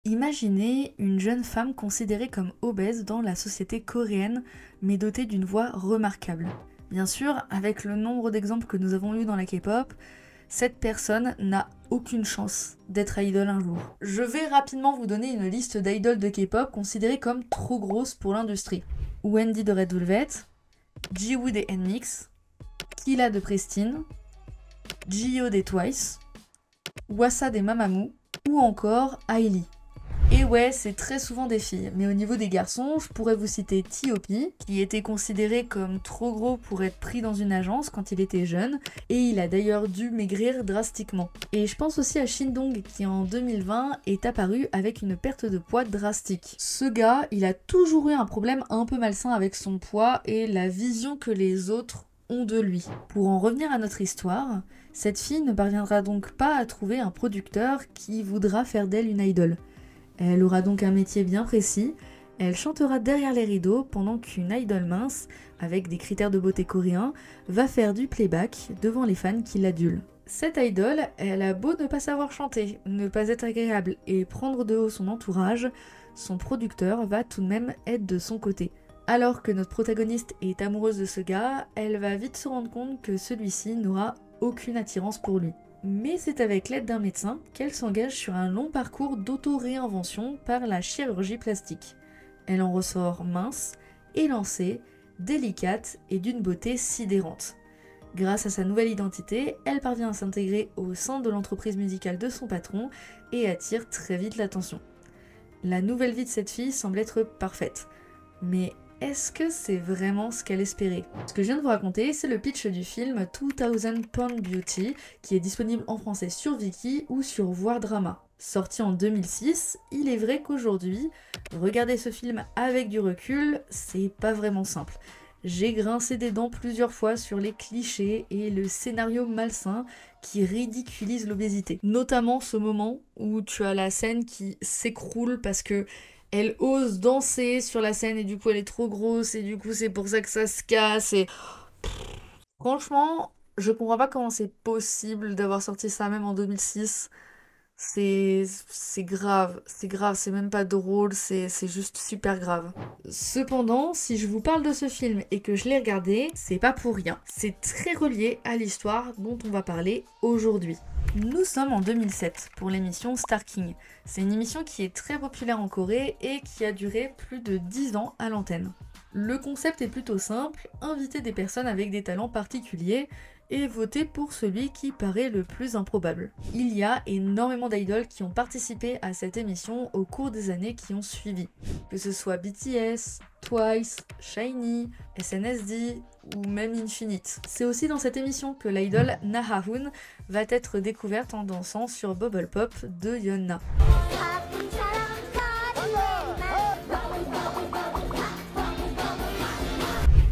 Imaginez une jeune femme considérée comme obèse dans la société coréenne, mais dotée d'une voix remarquable. Bien sûr, avec le nombre d'exemples que nous avons eu dans la K-pop, cette personne n'a aucune chance d'être idol un jour. Je vais rapidement vous donner une liste d'idoles de K-pop considérées comme trop grosses pour l'industrie. Wendy de Red Velvet, Jiwoo des NMIXX, Killa de Prestine, Jihyo des Twice, Wassa des Mamamoo ou encore Hailey. Et ouais, c'est très souvent des filles, mais au niveau des garçons, je pourrais vous citer T.O.P, qui était considéré comme trop gros pour être pris dans une agence quand il était jeune, et il a d'ailleurs dû maigrir drastiquement. Et je pense aussi à Shindong, qui en 2020 est apparu avec une perte de poids drastique. Ce gars, il a toujours eu un problème un peu malsain avec son poids et la vision que les autres ont de lui. Pour en revenir à notre histoire, cette fille ne parviendra donc pas à trouver un producteur qui voudra faire d'elle une idole. Elle aura donc un métier bien précis, elle chantera derrière les rideaux pendant qu'une idole mince, avec des critères de beauté coréens, va faire du playback devant les fans qui l'adulent. Cette idole, elle a beau ne pas savoir chanter, ne pas être agréable et prendre de haut son entourage, son producteur va tout de même être de son côté. Alors que notre protagoniste est amoureuse de ce gars, elle va vite se rendre compte que celui-ci n'aura aucune attirance pour lui. Mais c'est avec l'aide d'un médecin qu'elle s'engage sur un long parcours d'auto-réinvention par la chirurgie plastique. Elle en ressort mince, élancée, délicate et d'une beauté sidérante. Grâce à sa nouvelle identité, elle parvient à s'intégrer au sein de l'entreprise musicale de son patron et attire très vite l'attention. La nouvelle vie de cette fille semble être parfaite. Mais est-ce que c'est vraiment ce qu'elle espérait? Ce que je viens de vous raconter, c'est le pitch du film 2000 Pound Beauty, qui est disponible en français sur Viki ou sur Voir Drama. Sorti en 2006, il est vrai qu'aujourd'hui, regarder ce film avec du recul, c'est pas vraiment simple. J'ai grincé des dents plusieurs fois sur les clichés et le scénario malsain qui ridiculise l'obésité. Notamment ce moment où tu as la scène qui s'écroule parce que elle ose danser sur la scène et du coup elle est trop grosse et du coup c'est pour ça que ça se casse et... Franchement, je comprends pas comment c'est possible d'avoir sorti ça même en 2006. C'est grave, c'est même pas drôle, c'est juste super grave. Cependant, si je vous parle de ce film et que je l'ai regardé, c'est pas pour rien. C'est très relié à l'histoire dont on va parler aujourd'hui. Nous sommes en 2007 pour l'émission Star King. C'est une émission qui est très populaire en Corée et qui a duré plus de 10 ans à l'antenne. Le concept est plutôt simple, inviter des personnes avec des talents particuliers et voter pour celui qui paraît le plus improbable. Il y a énormément d'idoles qui ont participé à cette émission au cours des années qui ont suivi. Que ce soit BTS, Twice, SHINee, SNSD ou même Infinite. C'est aussi dans cette émission que l'idole Na-Ha-hoon va être découverte en dansant sur Bubble Pop de Yeonna.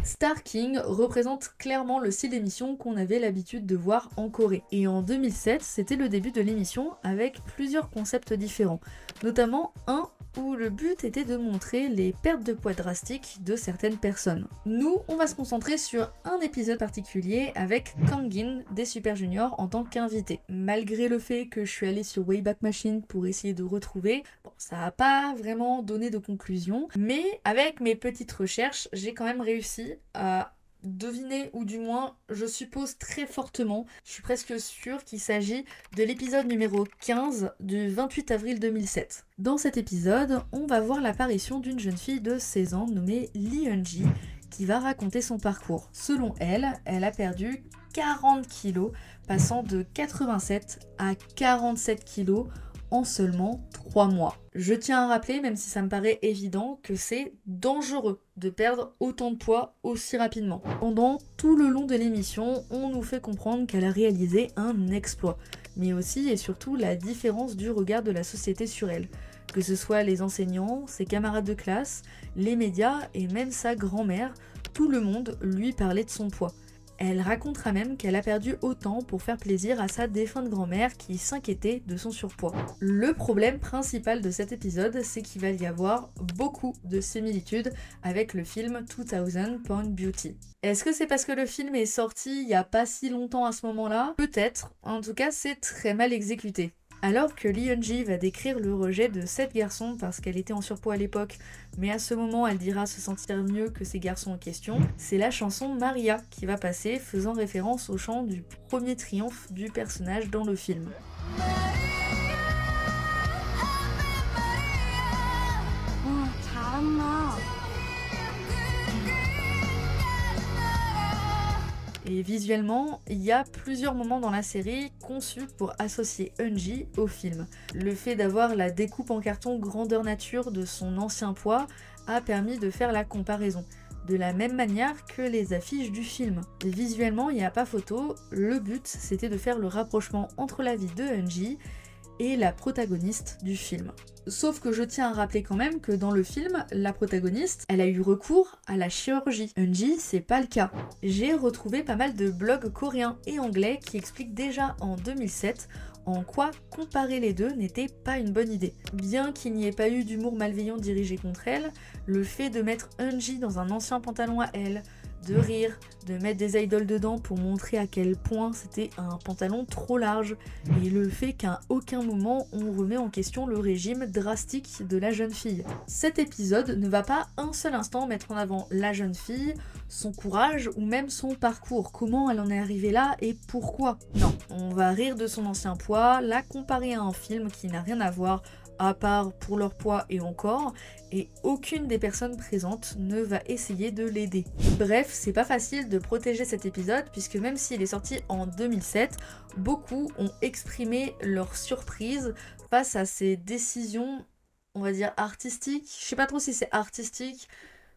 Star King représente clairement le style d'émission qu'on avait l'habitude de voir en Corée. Et en 2007, c'était le début de l'émission avec plusieurs concepts différents, notamment un où le but était de montrer les pertes de poids drastiques de certaines personnes. Nous, on va se concentrer sur un épisode particulier avec Kangin des Super Junior en tant qu'invité. Malgré le fait que je suis allée sur Wayback Machine pour essayer de retrouver, bon, ça n'a pas vraiment donné de conclusion, mais avec mes petites recherches, j'ai quand même réussi à deviner, ou du moins je suppose très fortement, je suis presque sûre qu'il s'agit de l'épisode numéro 15 du 28 avril 2007. Dans cet épisode, on va voir l'apparition d'une jeune fille de 16 ans nommée Lee Eun-ji qui va raconter son parcours. Selon elle, elle a perdu 40 kilos, passant de 87 à 47 kilos en seulement 3 mois. Je tiens à rappeler, même si ça me paraît évident, que c'est dangereux de perdre autant de poids aussi rapidement. Pendant tout le long de l'émission, on nous fait comprendre qu'elle a réalisé un exploit, mais aussi et surtout la différence du regard de la société sur elle. Que ce soit les enseignants, ses camarades de classe, les médias et même sa grand-mère, tout le monde lui parlait de son poids. Elle racontera même qu'elle a perdu autant pour faire plaisir à sa défunte grand-mère qui s'inquiétait de son surpoids. Le problème principal de cet épisode, c'est qu'il va y avoir beaucoup de similitudes avec le film 2000 Pound Beauty. Est-ce que c'est parce que le film est sorti il y a pas si longtemps à ce moment-là? Peut-être, en tout cas c'est très mal exécuté. Alors que Lee Eun-ji va décrire le rejet de 7 garçons parce qu'elle était en surpoids à l'époque, mais à ce moment elle dira se sentir mieux que ces garçons en question, c'est la chanson Maria qui va passer, faisant référence au chant du premier triomphe du personnage dans le film. Et visuellement, il y a plusieurs moments dans la série conçus pour associer Eun-ji au film. Le fait d'avoir la découpe en carton grandeur nature de son ancien poids a permis de faire la comparaison. De la même manière que les affiches du film. Et visuellement, il n'y a pas photo, le but c'était de faire le rapprochement entre la vie de Eun-ji et la protagoniste du film. Sauf que je tiens à rappeler quand même que dans le film, la protagoniste, elle a eu recours à la chirurgie. Eun-ji, c'est pas le cas. J'ai retrouvé pas mal de blogs coréens et anglais qui expliquent déjà en 2007 en quoi comparer les deux n'était pas une bonne idée. Bien qu'il n'y ait pas eu d'humour malveillant dirigé contre elle, le fait de mettre Eun-ji dans un ancien pantalon à elle, de rire, de mettre des idoles dedans pour montrer à quel point c'était un pantalon trop large, et le fait qu'à aucun moment on remet en question le régime drastique de la jeune fille. Cet épisode ne va pas un seul instant mettre en avant la jeune fille, son courage ou même son parcours, comment elle en est arrivée là et pourquoi. Non, on va rire de son ancien poids, la comparer à un film qui n'a rien à voir à part pour leur poids et encore, et aucune des personnes présentes ne va essayer de l'aider. Bref, c'est pas facile de protéger cet épisode puisque même s'il est sorti en 2007, beaucoup ont exprimé leur surprise face à ces décisions, on va dire artistiques. Je sais pas trop si c'est artistique,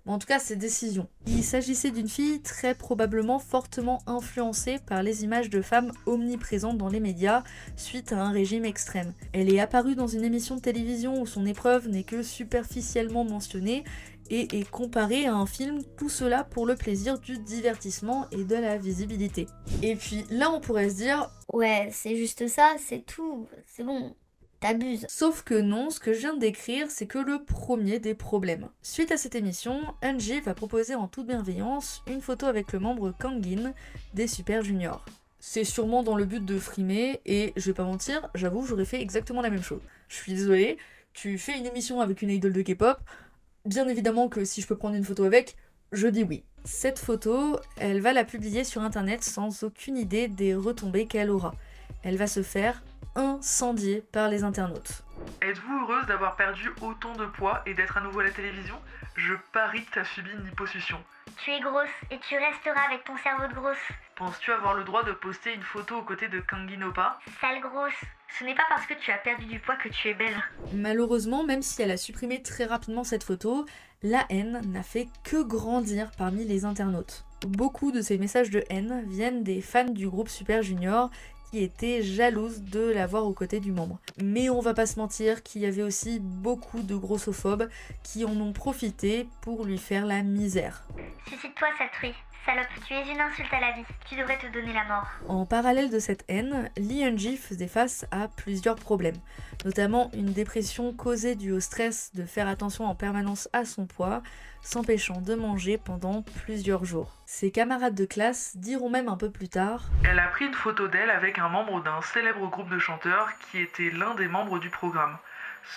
mais en tout cas ces décisions. Il s'agissait d'une fille très probablement fortement influencée par les images de femmes omniprésentes dans les médias suite à un régime extrême. Elle est apparue dans une émission de télévision où son épreuve n'est que superficiellement mentionnée et est comparée à un film, tout cela pour le plaisir du divertissement et de la visibilité. Et puis là on pourrait se dire ouais, c'est juste ça, c'est tout, c'est bon. T'abuses. Sauf que non, ce que je viens de décrire, c'est que le premier des problèmes. Suite à cette émission, Eun-ji va proposer en toute bienveillance une photo avec le membre Kangin des Super Junior. C'est sûrement dans le but de frimer, et je vais pas mentir, j'avoue, j'aurais fait exactement la même chose. Je suis désolée, tu fais une émission avec une idole de K-pop, bien évidemment que si je peux prendre une photo avec, je dis oui. Cette photo, elle va la publier sur internet sans aucune idée des retombées qu'elle aura. Elle va se faire incendiée par les internautes. Êtes-vous heureuse d'avoir perdu autant de poids et d'être à nouveau à la télévision? Je parie que t'as subi une liposuction. Tu es grosse et tu resteras avec ton cerveau de grosse. Penses-tu avoir le droit de poster une photo aux côtés de Kangin Oppa? Sale grosse. Ce n'est pas parce que tu as perdu du poids que tu es belle. Malheureusement, même si elle a supprimé très rapidement cette photo, la haine n'a fait que grandir parmi les internautes. Beaucoup de ces messages de haine viennent des fans du groupe Super Junior qui étaient jalouses de la voir aux côtés du membre. Mais on va pas se mentir qu'il y avait aussi beaucoup de grossophobes qui en ont profité pour lui faire la misère. Suicide-toi, sale truie. Salope, tu es une insulte à la vie. Tu devrais te donner la mort. En parallèle de cette haine, Lee Eun-ji faisait face à plusieurs problèmes, notamment une dépression causée due au stress de faire attention en permanence à son poids, s'empêchant de manger pendant plusieurs jours. Ses camarades de classe diront même un peu plus tard « Elle a pris une photo d'elle avec un membre d'un célèbre groupe de chanteurs qui était l'un des membres du programme,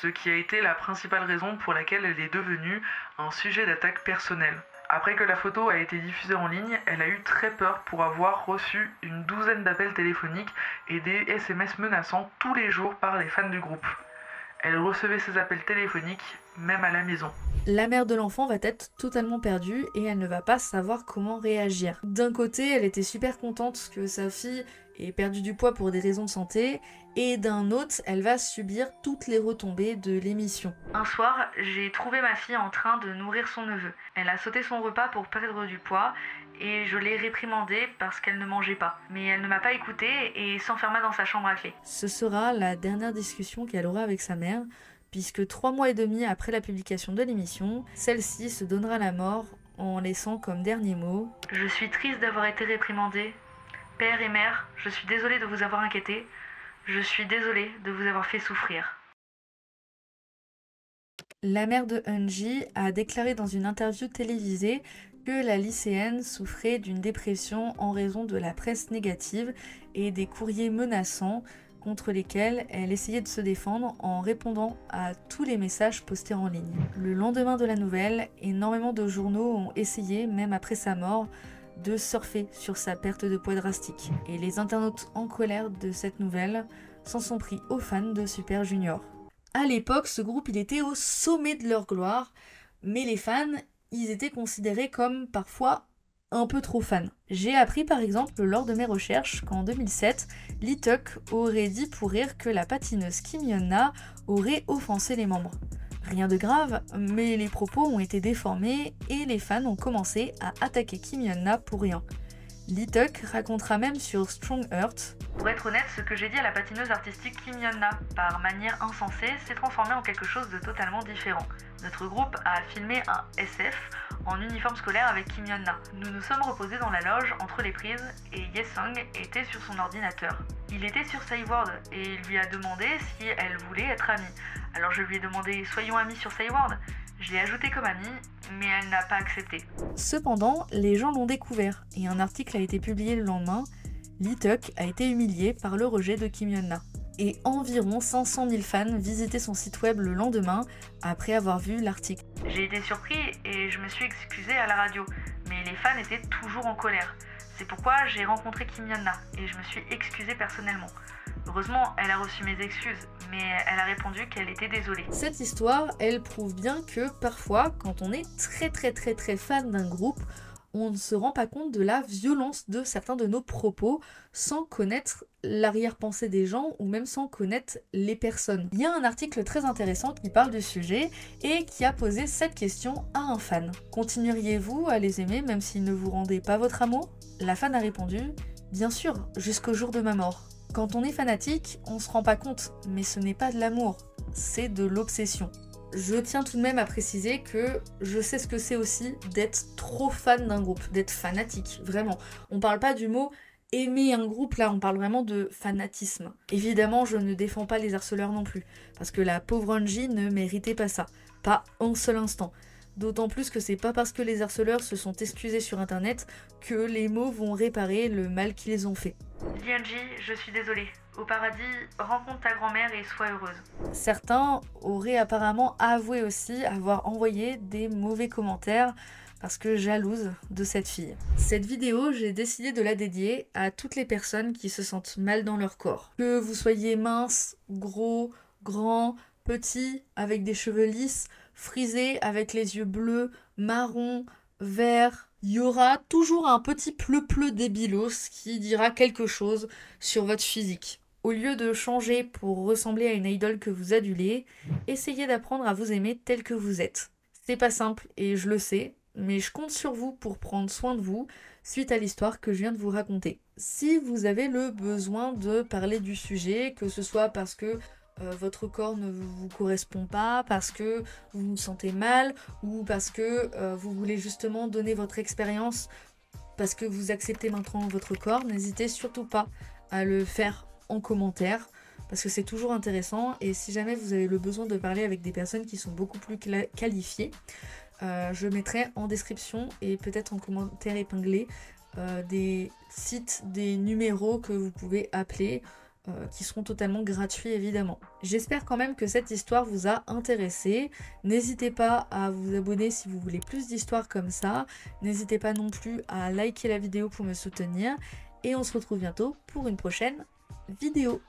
ce qui a été la principale raison pour laquelle elle est devenue un sujet d'attaque personnelle. » Après que la photo a été diffusée en ligne, elle a eu très peur pour avoir reçu une douzaine d'appels téléphoniques et des SMS menaçants tous les jours par les fans du groupe. Elle recevait ces appels téléphoniques même à la maison. La mère de l'enfant va être totalement perdue et elle ne va pas savoir comment réagir. D'un côté, elle était super contente que sa fille ait perdu du poids pour des raisons de santé, et d'un autre, elle va subir toutes les retombées de l'émission. Un soir, j'ai trouvé ma fille en train de nourrir son neveu. Elle a sauté son repas pour perdre du poids, et je l'ai réprimandée parce qu'elle ne mangeait pas. Mais elle ne m'a pas écoutée et s'enferma dans sa chambre à clé. Ce sera la dernière discussion qu'elle aura avec sa mère, puisque 3 mois et demi après la publication de l'émission, celle-ci se donnera la mort en laissant comme dernier mot « Je suis triste d'avoir été réprimandée. Père et mère, je suis désolée de vous avoir inquiété. Je suis désolée de vous avoir fait souffrir. » La mère de Eun-ji a déclaré dans une interview télévisée que la lycéenne souffrait d'une dépression en raison de la presse négative et des courriers menaçants contre lesquels elle essayait de se défendre en répondant à tous les messages postés en ligne. Le lendemain de la nouvelle, énormément de journaux ont essayé, même après sa mort, de surfer sur sa perte de poids drastique. Et les internautes en colère de cette nouvelle s'en sont pris aux fans de Super Junior. À l'époque, ce groupe il était au sommet de leur gloire, mais les fans, ils étaient considérés comme parfois un peu trop fans. J'ai appris par exemple lors de mes recherches qu'en 2007, Lee Tuck aurait dit pour rire que la patineuse Kim Yeon-na aurait offensé les membres. Rien de grave, mais les propos ont été déformés et les fans ont commencé à attaquer Kim Yeon-na pour rien. Lee Tuck racontera même sur Strong Heart: pour être honnête, ce que j'ai dit à la patineuse artistique Kim Yeon-na, par manière insensée, s'est transformé en quelque chose de totalement différent. Notre groupe a filmé un SF en uniforme scolaire avec Kim Yeon-na. Nous nous sommes reposés dans la loge entre les prises et Yesung était sur son ordinateur. Il était sur Cyworld et il lui a demandé si elle voulait être amie. Alors je lui ai demandé « soyons amis sur Cyworld ». Je l'ai ajoutée comme amie, mais elle n'a pas accepté. Cependant, les gens l'ont découvert et un article a été publié le lendemain. Lee Tuck a été humilié par le rejet de Kim Yeon-na. Et environ 500 000 fans visitaient son site web le lendemain après avoir vu l'article. J'ai été surpris et je me suis excusée à la radio, mais les fans étaient toujours en colère. C'est pourquoi j'ai rencontré Kim Yeon-na et je me suis excusée personnellement. Heureusement, elle a reçu mes excuses, mais elle a répondu qu'elle était désolée. Cette histoire, elle prouve bien que parfois, quand on est très fan d'un groupe, on ne se rend pas compte de la violence de certains de nos propos sans connaître l'arrière-pensée des gens ou même sans connaître les personnes. Il y a un article très intéressant qui parle du sujet et qui a posé cette question à un fan. Continueriez-vous à les aimer même s'ils ne vous rendaient pas votre amour? La fan a répondu: bien sûr, jusqu'au jour de ma mort. Quand on est fanatique, on se rend pas compte, mais ce n'est pas de l'amour, c'est de l'obsession. Je tiens tout de même à préciser que je sais ce que c'est aussi d'être trop fan d'un groupe, d'être fanatique, vraiment. On parle pas du mot aimer un groupe, là on parle vraiment de fanatisme. Évidemment, je ne défends pas les harceleurs non plus, parce que la pauvre Angie ne méritait pas ça, pas un seul instant. D'autant plus que c'est pas parce que les harceleurs se sont excusés sur internet que les mots vont réparer le mal qu'ils ont fait. Dis Angie, je suis désolée. Au paradis, rencontre ta grand-mère et sois heureuse. Certains auraient apparemment avoué aussi avoir envoyé des mauvais commentaires parce que jalouse de cette fille. Cette vidéo, j'ai décidé de la dédier à toutes les personnes qui se sentent mal dans leur corps. Que vous soyez mince, gros, grand, petit, avec des cheveux lisses, frisé, avec les yeux bleus, marron, vert, il y aura toujours un petit pleu-pleu débilos qui dira quelque chose sur votre physique. Au lieu de changer pour ressembler à une idole que vous adulez, essayez d'apprendre à vous aimer tel que vous êtes. C'est pas simple et je le sais, mais je compte sur vous pour prendre soin de vous suite à l'histoire que je viens de vous raconter. Si vous avez le besoin de parler du sujet, que ce soit parce que votre corps ne vous correspond pas, parce que vous vous sentez mal ou parce que vous voulez justement donner votre expérience parce que vous acceptez maintenant votre corps, n'hésitez surtout pas à le faire en commentaire parce que c'est toujours intéressant. Et si jamais vous avez le besoin de parler avec des personnes qui sont beaucoup plus qualifiées, je mettrai en description et peut-être en commentaire épinglé des sites, des numéros que vous pouvez appeler qui seront totalement gratuits évidemment. J'espère quand même que cette histoire vous a intéressé. N'hésitez pas à vous abonner si vous voulez plus d'histoires comme ça. N'hésitez pas non plus à liker la vidéo pour me soutenir. Et on se retrouve bientôt pour une prochaine vidéo.